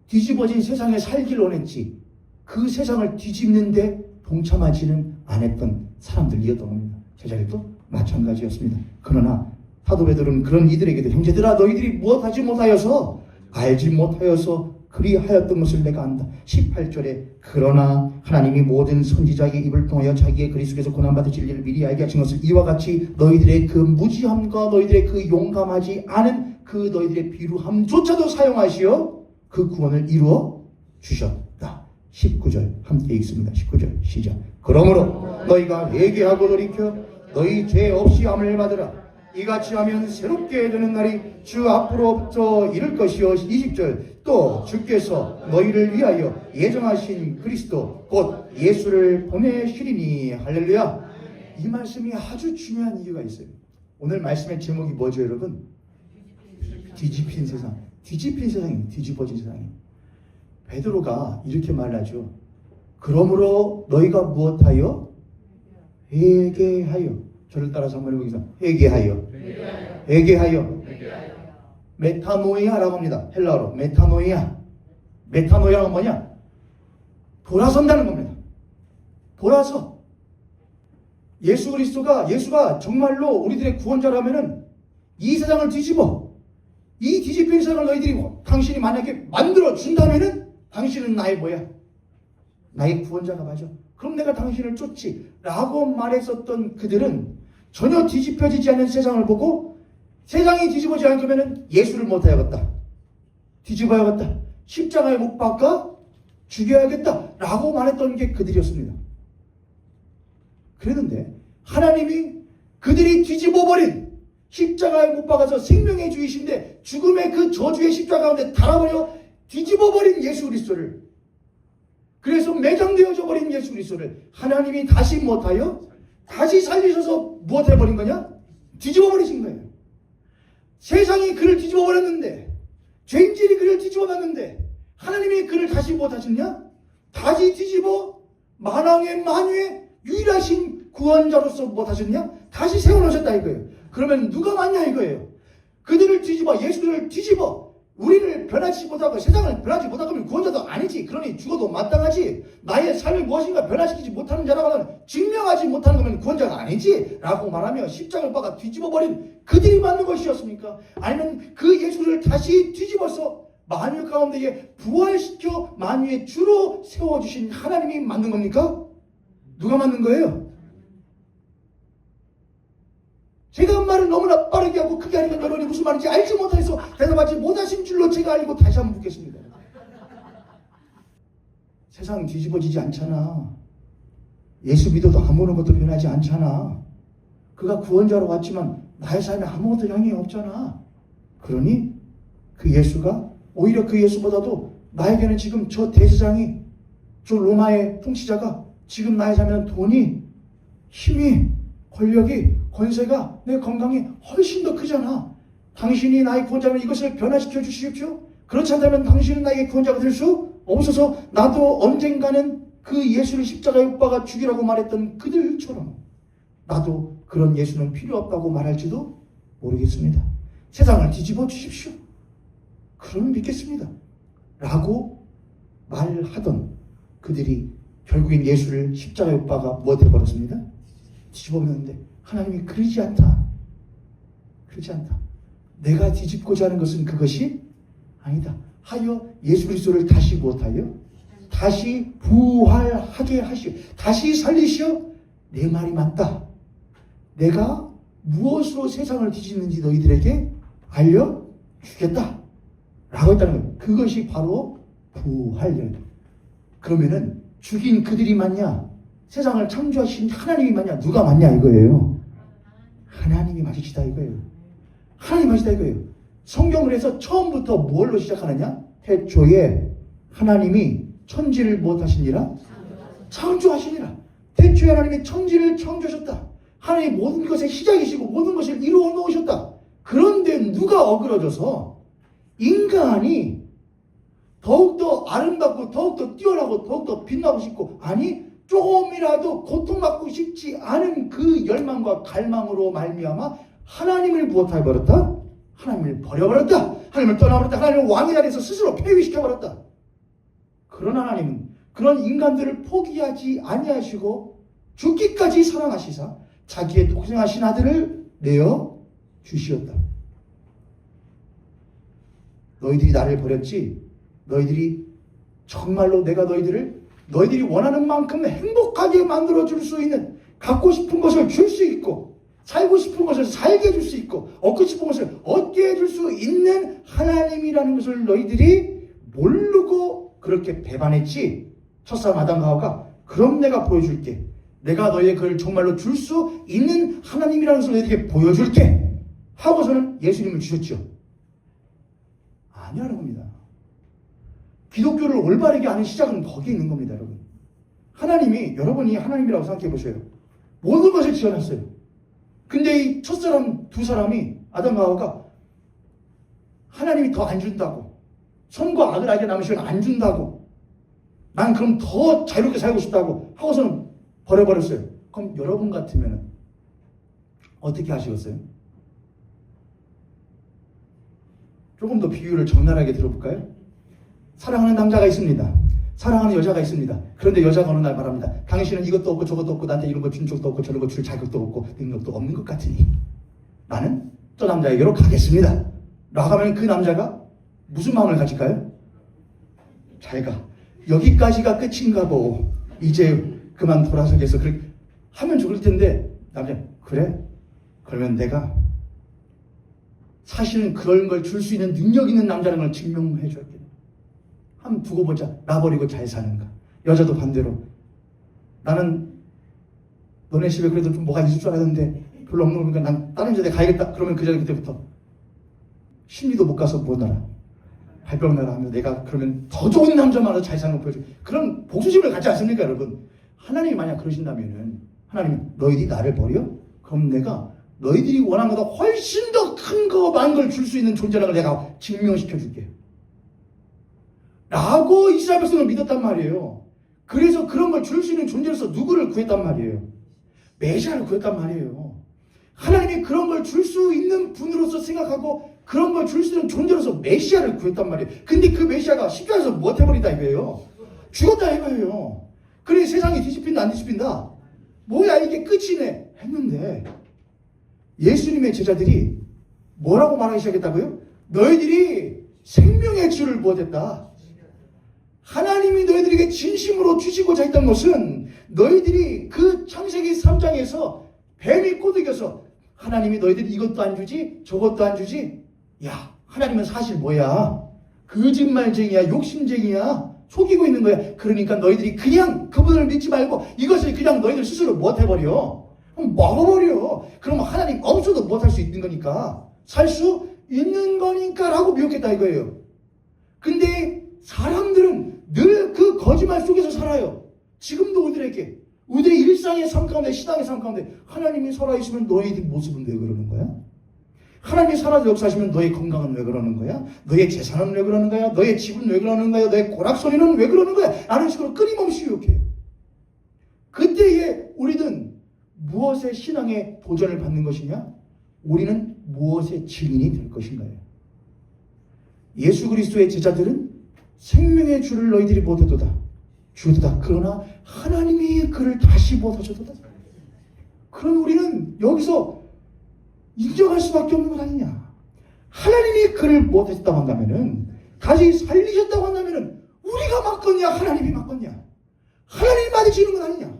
뒤집어진 세상에 살길 원했지 그 세상을 뒤집는데 동참하지는 않았던 사람들이었던 겁니다. 제자들도 마찬가지였습니다. 그러나 사도 베드로는 그런 이들에게도, 형제들아 너희들이 무엇하지 못하여서 알지 못하여서 그리하였던 것을 내가 안다. 18절에 그러나 하나님이 모든 선지자의 입을 통하여 자기의 그리스도께서 고난받을 진리를 미리 알게 하신 것을 이와 같이 너희들의 그 무지함과 너희들의 그 용감하지 않은 그 너희들의 비루함조차도 사용하시어 그 구원을 이루어 주셨다. 19절 함께 읽습니다. 19절 시작. 그러므로 너희가 회개하고 돌이켜 너희 죄 없이 함을 받으라. 이같이 하면 새롭게 되는 날이 주 앞으로부터 이를 것이요. 20절 또 주께서 너희를 위하여 예정하신 그리스도 곧 예수를 보내시리니. 할렐루야. 이 말씀이 아주 중요한 이유가 있어요. 오늘 말씀의 제목이 뭐죠 여러분? 뒤집힌 세상. 뒤집힌 세상이, 뒤집어진 세상이. 베드로가 이렇게 말하죠. 그러므로 너희가 무엇하여? 회개하여. 저를 따라서 한번 해보겠습니다. 회개하여. 메타노이아라고 합니다. 헬라어로 메타노이아. 메타노이아가 뭐냐? 돌아선다는 겁니다. 돌아서. 예수가 정말로 우리들의 구원자라면은 이 세상을 뒤집어. 이 뒤집힌 세상을 당신이 만약에 만들어 준다면은 당신은 나의 뭐야? 나의 구원자가 맞아. 그럼 내가 당신을 쫓지. 라고 말했었던 그들은 전혀 뒤집혀지지 않는 세상을 보고 세상이 뒤집어지지 않으면 예수를 못하야겠다. 뒤집어야겠다. 십자가에 못 박아 죽여야겠다. 라고 말했던 게 그들이었습니다. 그랬는데 하나님이 그들이 뒤집어버린 십자가에 못 박아서 생명의 주이신데 죽음의 그 저주의 십자가 가운데 달아버려 뒤집어버린 예수 그리스도를, 그래서 매장되어져 버린 예수 그리스도를 하나님이 다시 못하여 다시 살리셔서 무엇해버린 거냐? 뒤집어버리신 거예요. 세상이 그를 뒤집어버렸는데, 죄인들이 그를 뒤집어봤는데 하나님이 그를 다시 못하셨냐? 다시 뒤집어 만왕의 만유의 유일하신 구원자로서 못하셨냐? 다시 세워놓으셨다 이거예요. 그러면 누가 맞냐 이거예요. 그들을 뒤집어, 예수를 뒤집어 우리를 변화시키지 못하고 세상을 변화시키지 못하면 구원자도 아니지. 그러니 죽어도 마땅하지. 나의 삶을 무엇인가 변화시키지 못하는 자라고 하면 증명하지 못하는 거면 구원자가 아니지 라고 말하며 십자가를 박아 뒤집어버린 그들이 맞는 것이었습니까? 아니면 그 예수를 다시 뒤집어서 만유 가운데에 부활시켜 만유의 주로 세워주신 하나님이 맞는 겁니까? 누가 맞는 거예요? 제가 말을 너무나 빠르게 하고 크게 하니까 여러분이 무슨 말인지 알지 못해서 대답하지 못하신 줄로 제가 알고 다시 한번 묻겠습니다. 세상 뒤집어지지 않잖아. 예수 믿어도 아무런 것도 변하지 않잖아. 그가 구원자로 왔지만 나의 삶에 아무것도 영향이 없잖아. 그러니 그 예수가 오히려 그 예수보다도 나에게는 지금 저 대제장이, 저 로마의 통치자가 지금 나의 삶에는 돈이, 힘이, 권력이, 권세가, 내 건강이 훨씬 더 크잖아. 당신이 나의 구원자면 이것을 변화시켜 주십시오. 그렇지 않다면 당신은 나에게 구원자가 될 수 없어서 나도 언젠가는 그 예수를 십자가에 못 박아 죽이라고 말했던 그들처럼 나도 그런 예수는 필요 없다고 말할지도 모르겠습니다. 세상을 뒤집어 주십시오. 그러면 믿겠습니다. 라고 말하던 그들이 결국엔 예수를 십자가에 못 박아 못해버렸습니다. 뒤집어버렸는데 하나님이 그러지 않다. 내가 뒤집고자 하는 것은 그것이 아니다. 하여 예수 그리스도를 다시 못하여 다시 부활하게 하시오. 다시 살리시오. 내 말이 맞다. 내가 무엇으로 세상을 뒤집는지 너희들에게 알려주겠다. 라고 했다는 거예요. 그것이 바로 부활이에요. 그러면은 죽인 그들이 맞냐? 세상을 창조하신 하나님이 맞냐? 누가 맞냐 이거예요. 하나님이 맞으시다 이거예요. 하나님이 맞으시다 이거예요. 성경을 해서 처음부터 뭘로 시작하느냐? 태초에 하나님이 천지를 무엇하시니라? 창조하시니라. 태초에 하나님이 천지를 창조하셨다. 하나님이 모든 것의 시작이시고 모든 것을 이루어 놓으셨다. 그런데 누가 어그러져서 인간이 더욱더 아름답고 더욱더 뛰어나고 더욱더 빛나고 싶고 아니 조금이라도 고통받고 싶지 않은 그 열망과 갈망으로 말미암아 하나님을 무엇해버렸다? 하나님을 버려버렸다. 하나님을 떠나버렸다. 하나님을 왕의 자리에서 스스로 폐위시켜버렸다. 그런 하나님은 그런 인간들을 포기하지 아니하시고 죽기까지 사랑하시사 자기의 독생하신 아들을 내어 주시었다. 너희들이 나를 버렸지. 너희들이 정말로 내가 너희들이 원하는 만큼 행복하게 만들어줄 수 있는 갖고 싶은 것을 줄 수 있고 살고 싶은 것을 살게 해줄 수 있고 얻고 싶은 것을 얻게 해줄 수 있는 하나님이라는 것을 너희들이 모르고 그렇게 배반했지. 첫사람 아담과 하와가 그럼 내가 보여줄게. 내가 너희의 그를 정말로 줄 수 있는 하나님이라는 것을 너희에게 보여줄게 하고서는 예수님을 주셨죠. 아니라는 겁니다. 기독교를 올바르게 아는 시작은 거기에 있는 겁니다. 여러분. 하나님이 여러분이 하나님이라고 생각해 보세요. 모든 것을 지어놨어요. 근데 이 첫사람 두 사람이 아담과 하와가 하나님이 더 안 준다고 선과 악을 알게 남으시면 안 준다고 난 그럼 더 자유롭게 살고 싶다고 하고서는 버려버렸어요. 그럼 여러분 같으면 어떻게 하시겠어요? 조금 더 비유를 적나라하게 들어볼까요? 사랑하는 남자가 있습니다. 사랑하는 여자가 있습니다. 그런데 여자가 어느 날 말합니다. 당신은 이것도 없고 저것도 없고 나한테 이런 거 준 적도 없고 저런 거 줄 자격도 없고 능력도 없는 것 같으니 나는 저 남자에게로 가겠습니다. 라고 하면 그 남자가 무슨 마음을 가질까요? 잘 가. 여기까지가 끝인가 보고 이제 그만 돌아서겠어. 그렇게 하면 좋을 텐데 남자 그래? 그러면 내가 사실은 그런 걸 줄 수 있는 능력 있는 남자라는 걸 증명해 줄게. 한번 두고 보자. 나 버리고 잘 사는가. 여자도 반대로 나는 너네 집에 그래도 좀 뭐가 있을 줄 알았는데 별로 없는 거니까 난 다른 집에 가야겠다. 그러면 그 자리 그때부터 심리도 못 가서 못 알아. 발병 나라 하면 내가 그러면 더 좋은 남자만으로 잘 사는 거 보여줘. 그런 복수심을 갖지 않습니까 여러분? 하나님이 만약 그러신다면은 하나님이 너희들이 나를 버려? 그럼 내가 너희들이 원하는 것보다 훨씬 더 큰 거 많은 걸 줄 수 있는 존재라는 걸 내가 증명시켜 줄게. 라고 이스라엘 백성을 믿었단 말이에요. 그래서 그런 걸 줄 수 있는 존재로서 누구를 구했단 말이에요? 메시아를 구했단 말이에요. 하나님이 그런 걸 줄 수 있는 분으로서 생각하고 그런 걸 줄 수 있는 존재로서 메시아를 구했단 말이에요. 근데 그 메시아가 십자가에서 못 해버리다 이거예요. 죽었다 이거예요. 그래 세상이 뒤집힌다 안 뒤집힌다? 뭐야 이게 끝이네 했는데 예수님의 제자들이 뭐라고 말하기 시작했다고요? 너희들이 생명의 주를 못했다. 하나님이 너희들에게 진심으로 주시고자 했던 것은 너희들이 그 창세기 3장에서 뱀이 꼬드겨서 하나님이 너희들이 이것도 안 주지 저것도 안 주지 야 하나님은 사실 뭐야 거짓말쟁이야 욕심쟁이야 속이고 있는 거야. 그러니까 너희들이 그냥 그분을 믿지 말고 이것을 그냥 너희들 스스로 못해버려. 그럼 먹어버려. 그러면 하나님 없어도 못할 수 있는 거니까 살 수 있는 거니까 라고 미혹했다 이거예요. 근데 사람들은 늘 그 거짓말 속에서 살아요. 지금도 우리들에게 우리들의 일상의 삶 가운데 신앙의 삶 가운데 하나님이 살아있으면 너희들 모습은 왜 그러는 거야? 하나님이 살아서 역사하시면 너의 건강은 왜 그러는 거야? 너의 재산은 왜 그러는 거야? 너의 집은 왜 그러는 거야? 너의 고락소리는 왜 그러는 거야? 라는 식으로 끊임없이 유혹해요. 그때에 우리는 무엇의 신앙의 도전을 받는 것이냐? 우리는 무엇의 증인이 될 것인가요? 예수 그리스도의 제자들은 생명의 주를 너희들이 못하도다. 주도다. 그러나 하나님이 그를 다시 못하셔도다. 그럼 우리는 여기서 인정할 수밖에 없는 것 아니냐. 하나님이 그를 못했다고 한다면은 다시 살리셨다고 한다면은 우리가 맞겠냐 하나님이 맞겠냐. 하나님이 맞으시는 건 아니냐.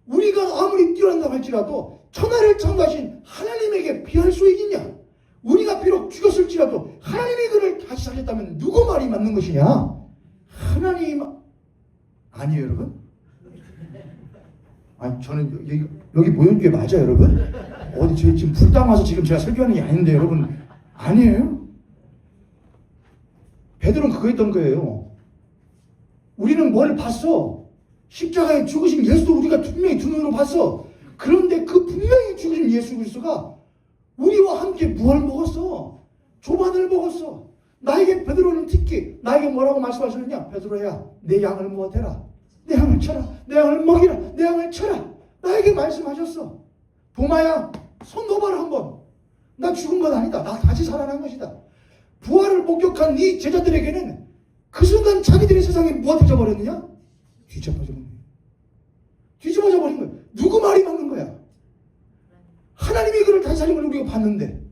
우리가 아무리 뛰어난다고 할지라도 천하를 창조하신 하나님에게 비할 수 있겠냐. 우리가 비록 죽였을지라도 하나님이 그를 다시 살렸다면 누구 말이 맞는 것이냐. 하나님 아니에요, 여러분? 아니, 저는 여기 모인 게 맞아요, 여러분? 어디 저희 지금 불당 와서 지금 제가 설교하는 게 아닌데, 여러분. 아니에요? 베드로는 그거 했던 거예요. 우리는 뭘 봤어? 십자가에 죽으신 예수도 우리가 분명히 두 눈으로 봤어. 그런데 그 분명히 죽으신 예수 그리스도가 우리와 함께 무엇을 먹었어? 조반을 먹었어. 나에게 베드로는 특히 나에게 뭐라고 말씀하셨느냐? 베드로야, 내 양을 먹어대라. 내 양을 쳐라. 내 양을 먹이라. 내 양을 쳐라. 나에게 말씀하셨어. 도마야, 손 놓아봐라 한번. 나 죽은 건 아니다. 나 다시 살아난 것이다. 부활을 목격한 이 제자들에게는 그 순간 자기들의 세상에 무엇 해져 버렸느냐? 뒤집어져 버린 거야. 뒤집어져 버린 거야. 누구 말이 맞는 거야? 하나님이 그를 다시 살린 걸 우리가 봤는데,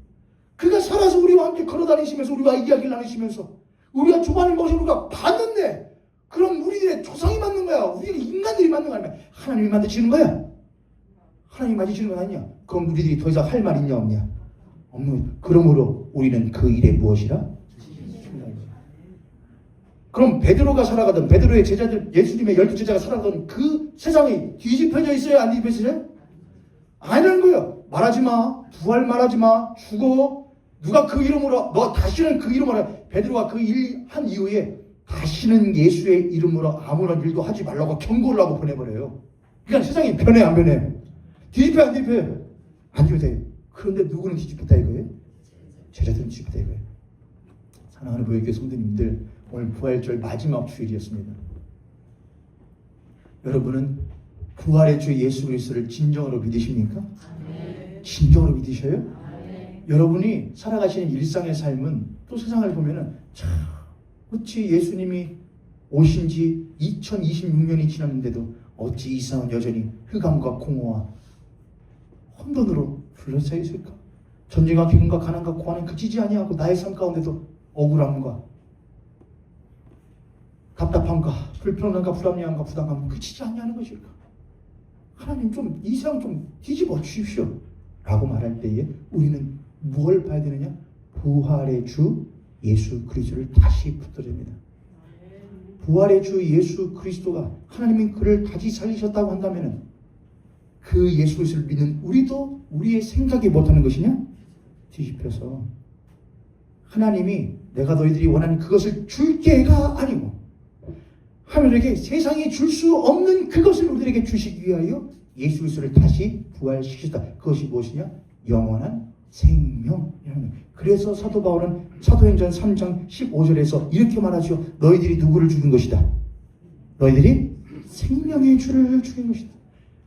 그가 살아서 우리와 함께 걸어다니시면서 우리와 이야기를 나누시면서 우리가 조반을 먹으신 우리가 봤는데, 그럼 우리들의 조상이 맞는 거야? 우리가 인간들이 맞는 거 아니야? 하나님이 만드시는 거야? 하나님이 만드시는 건 아니야? 그럼 우리들이 더 이상 할 말 있냐 없냐? 없는. 그러므로 우리는 그 일에 무엇이라? 그럼 베드로가 살아가던, 베드로의 제자들, 예수님의 12제자가 살아가던 그 세상이 뒤집혀져 있어요? 안 뒤집혀져 있어요? 아니라는 거예요. 말하지 마. 부활 말하지 마. 죽어. 누가 그 이름으로, 너 다시는 그 이름으로, 베드로가 그 일 한 이후에 다시는 예수의 이름으로 아무런 일도 하지 말라고 경고를 하고 보내버려요. 그러니까 세상이 변해 안 변해? 뒤집혀 안 뒤집혀요? 안 뒤집혀요. 그런데 누구는 뒤집혔다 이거예요? 제자들은 뒤집혔다 이거예요. 사랑하는 보혜교회 성도님들, 오늘 부활절 마지막 주일이었습니다. 여러분은 부활의 주 예수 그리스도를 진정으로 믿으십니까? 진정으로 믿으셔요? 여러분이 살아가시는 일상의 삶은 또 세상을 보면은 참 어찌 예수님이 오신 지 2026년이 지났는데도 어찌 이 세상은 여전히 흑암과 공허와 혼돈으로 둘러싸여 있을까? 전쟁과 기근과 가난과 고난은 그치지 아니하고 나의 삶 가운데도 억울함과 답답함과 불평함과 불합리함과 부담감은 그치지 아니하는 것일까? 하나님 좀 이 세상 좀 뒤집어 주십시오 라고 말할 때에 우리는 무엇을 봐야 되느냐? 부활의 주 예수 그리스도를 다시 붙들어야 됩니다. 부활의 주 예수 그리스도가 하나님이 그를 다시 살리셨다고 한다면 그 예수 그리스도를 믿는 우리도 우리의 생각이 못하는 것이냐? 뒤집혀서 하나님이 내가 너희들이 원하는 그것을 줄게가 아니고 하나님에게 세상이 줄 수 없는 그것을 우리들에게 주시기 위하여 예수 그리스도를 다시 부활시키셨다. 그것이 무엇이냐? 영원한 생명이라는 거예요. 그래서 사도 바울은 사도행전 3장 15절에서 이렇게 말하죠. 너희들이 누구를 죽인 것이다? 너희들이 생명의 주를 죽인 것이다.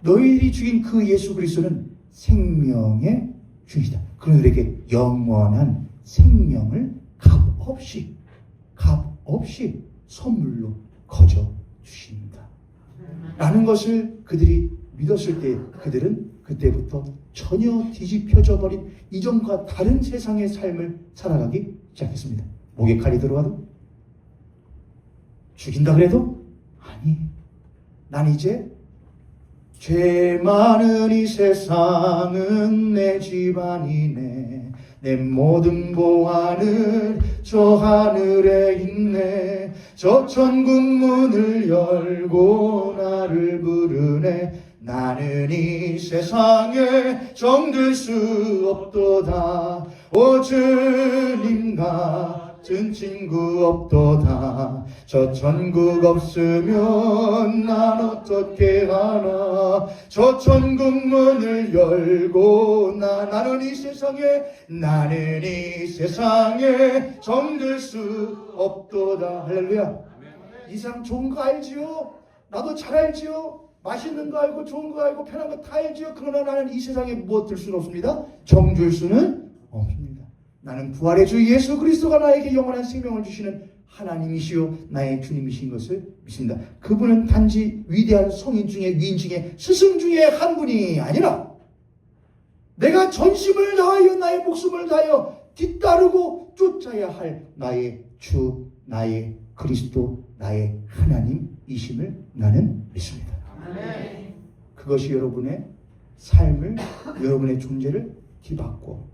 너희들이 죽인 그 예수 그리스도는 생명의 주이다. 그들에게 영원한 생명을 값없이 선물로 거저 주신다. 라는 것을 그들이 믿었을 때 그들은 그때부터 전혀 뒤집혀져 버린 이전과 다른 세상의 삶을 살아가기 시작했습니다. 목에 칼이 들어와도 죽인다 그래도 아니, 난 이제 죄 많은 이 세상은 내 집안이네. 내 모든 보화는 저 하늘에 있네. 저 천국 문을 열고 나를 부르네. 나는 이 세상에 정들 수 없도다. 오 주님 같은 친구 없도다. 저 천국 없으면 난 어떻게 하나. 저 천국 문을 열고 나는 이 세상에 정들 수 없도다. 할렐루야. 이 세상 좋은 거 알지요? 나도 잘 알지요? 맛있는 거 알고 좋은 거 알고 편한 거 다 알지요? 그러나 나는 이 세상에 무엇 들 수는 없습니다. 정줄 수는 없습니다. 나는 부활의 주 예수 그리스도가 나에게 영원한 생명을 주시는 하나님이시요 나의 주님이신 것을 믿습니다. 그분은 단지 위대한 성인 중에 위인 중에 스승 중에 한 분이 아니라 내가 전심을 다하여 나의 목숨을 다하여 뒤따르고 쫓아야 할 나의 주, 나의 그리스도, 나의 하나님이심을 나는 믿습니다. 그것이 여러분의 삶을, 여러분의 존재를 뒤바꿔.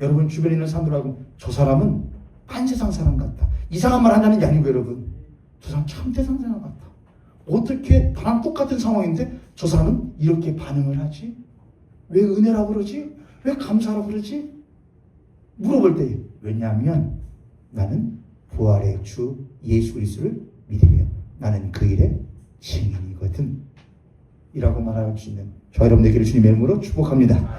여러분 주변에 있는 사람들하고 저 사람은 딴 세상 사람 같다. 이상한 말 한다는 게 아니고 여러분, 저 사람 참 세상 사람 같다. 어떻게 나랑 똑같은 상황인데 저 사람은 이렇게 반응을 하지? 왜 은혜라고 그러지? 왜 감사라고 그러지? 물어볼 때 왜냐하면 나는 부활의 주 예수 그리스도를 믿으며 나는 그 일의 증인이거든 이라고 말할 수 있는 저 여러분 되기를 주님의 이름으로 축복합니다.